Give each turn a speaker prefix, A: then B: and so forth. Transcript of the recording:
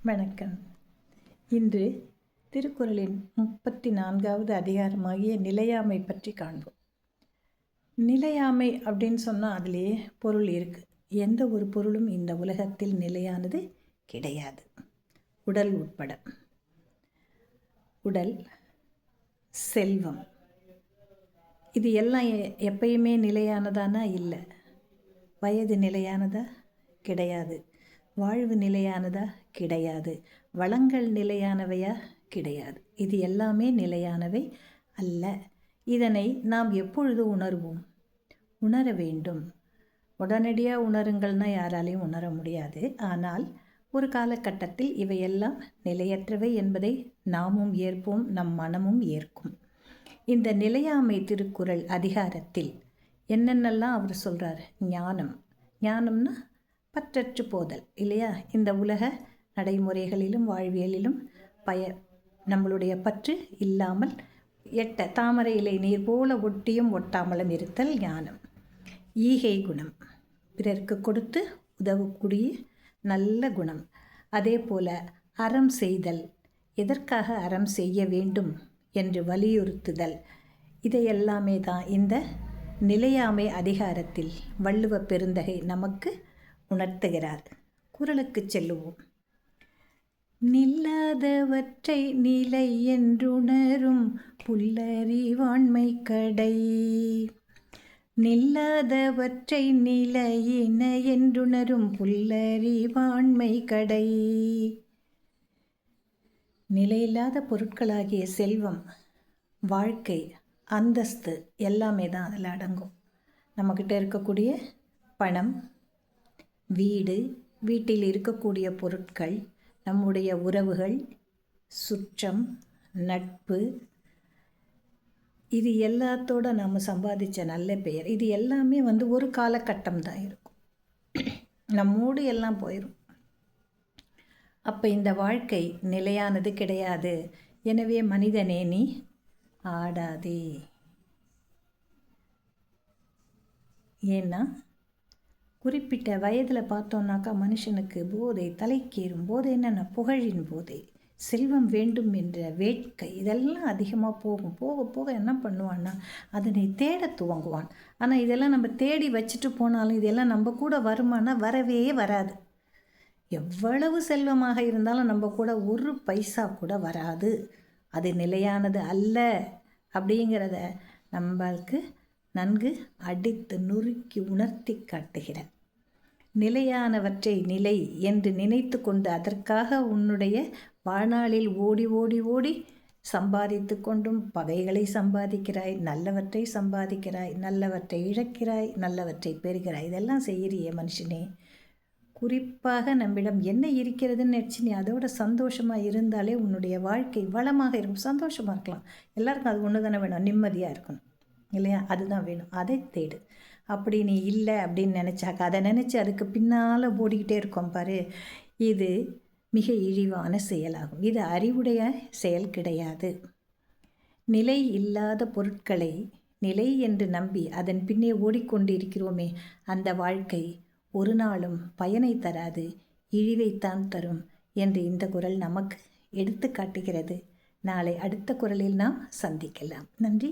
A: வணக்கம். இன்று திருக்குறளின் 34வது அதிகாரமாகிய நிலையாமை பற்றி காண்போம். நிலையாமை அப்படின்னு சொன்னால் அதிலேயே பொருள் இருக்குது. எந்த ஒரு பொருளும் இந்த உலகத்தில் நிலையானது கிடையாது, உடல் உட்பட. உடல், செல்வம், இது எல்லாம் எப்பயுமே நிலையானதானா? இல்லை. வயது நிலையானதா? கிடையாது. வாழ்வு நிலையானதா? கிடையாது. வளங்கள் நிலையானவையா? கிடையாது. இது எல்லாமே நிலையானவை அல்ல. இதனை நாம் எப்பொழுது உணர்வோம்? உணர வேண்டும். உடனடியாக உணருங்கள்னால் யாராலையும் உணர முடியாது. ஆனால் ஒரு காலகட்டத்தில் இவையெல்லாம் நிலையற்றவை என்பதை நாமும் ஏற்போம், நம் மனமும் ஏற்கும். இந்த நிலையாமை திருக்குறள் அதிகாரத்தில் என்னென்னலாம் அவர் சொல்கிறார்? ஞானம். ஞானம்னா பற்றற்று போதல் இல்லையா? இந்த உலக நடைமுறைகளிலும் வாழ்வியலிலும் நம்மளுடைய பற்று இல்லாமல் தாமரை இலை நீர் போல ஒட்டியும் ஒட்டாமலும் இருத்தல் ஞானம். ஈகை குணம், பிறருக்கு கொடுத்து உதவக்கூடிய நல்ல குணம். அதே போல் அறம் செய்தல், எதற்காக அறம் செய்ய வேண்டும் என்று வலியுறுத்துதல். இதையெல்லாமே தான் இந்த நிலையாமை அதிகாரத்தில் வள்ளுவ பெருந்தகை நமக்கு உணர்த்துகிறார். குறளுக்கு செல்லுவோம். நில்லாதவற்றை நிலை என்றுணரும் புல்லறிவாண்மை கடை. நில்லாதவற்றை நிலையின என்றுணரும் புல்லறிவாண்மை கடை. நிலையில்லாத பொருட்களாகிய செல்வம், வாழ்க்கை, அந்தஸ்து எல்லாமே தான் அதில் அடங்கும். நம்மக்கிட்ட இருக்கக்கூடிய பணம், வீடு, வீட்டில் இருக்கக்கூடிய பொருட்கள், நம்முடைய உறவுகள், சுற்றம், நட்பு, இது எல்லாத்தோட நாம் சம்பாதிச்ச நல்ல பெயர், இது எல்லாமே ஒரு காலகட்டம் தான் இருக்கும். நம்மோடு எல்லாம் போயிடும். அப்போ இந்த வாழ்க்கை நிலையானது கிடையாது. எனவே மனிதனே நீ ஆடாதே. ஏன்னா குறிப்பிட்ட வயதில் பார்த்தோன்னாக்கா மனுஷனுக்கு போதை தலைக்கேறும். போதை என்னென்ன? புகழின் போதை, செல்வம் வேண்டும் என்ற வேட்கை, இதெல்லாம் அதிகமாக போகும். போக போக என்ன பண்ணுவான்னா அதனை தேட துவங்குவான். ஆனால் இதெல்லாம் நம்ம தேடி வச்சுட்டு போனாலும் இதெல்லாம் நம்ம கூட வருமானா? வரவே வராது. எவ்வளவு செல்வமாக இருந்தாலும் நம்ம கூட ஒரு பைசா கூட வராது. அது நிலையானது அல்ல அப்படிங்கிறத நம்மளுக்கு நன்கு அடித்து நுறுக்கி உணர்த்தி காட்டுகிறார். நிலையானவற்றை நிலை என்று நினைத்து கொண்டு அதற்காக உன்னுடைய வாழ்நாளில் ஓடி ஓடி ஓடி சம்பாதித்து கொண்டும் பகைகளை சம்பாதிக்கிறாய், நல்லவற்றை சம்பாதிக்கிறாய், நல்லவற்றை இழக்கிறாய், நல்லவற்றை பெறுகிறாய். இதெல்லாம் செய்கிறியே மனுஷனே. குறிப்பாக நம்மிடம் என்ன இருக்கிறதுன்னு நினச்சி நீ அதோட சந்தோஷமாக இருந்தாலே உன்னுடைய வாழ்க்கை வளமாக இருக்கும். சந்தோஷமாக இருக்கலாம். எல்லாருக்கும் அது ஒன்று தானே வேணும், நிம்மதியாக இருக்கணும் இல்லையா? அதுதான் வேணும், அதை தேடு. அப்படி நீ இல்லை அப்படின்னு நினச்சாக்கா அதை நினச்சி அதுக்கு பின்னால் ஓடிக்கிட்டே இருக்கோம் பாரு, இது மிக இழிவான செயலாகும். இது அறிவுடைய செயல் கிடையாது. நிலை இல்லாத பொருட்களை நிலை என்று நம்பி அதன் பின்னே ஓடிக்கொண்டிருக்கிறோமே, அந்த வாழ்க்கை ஒரு நாளும் பயனை தராது, இழிவைத்தான் தரும் என்று இந்த குறள் நமக்கு எடுத்து காட்டுகிறது. நாளை அடுத்த குறளில் நாம் சந்திக்கலாம். நன்றி.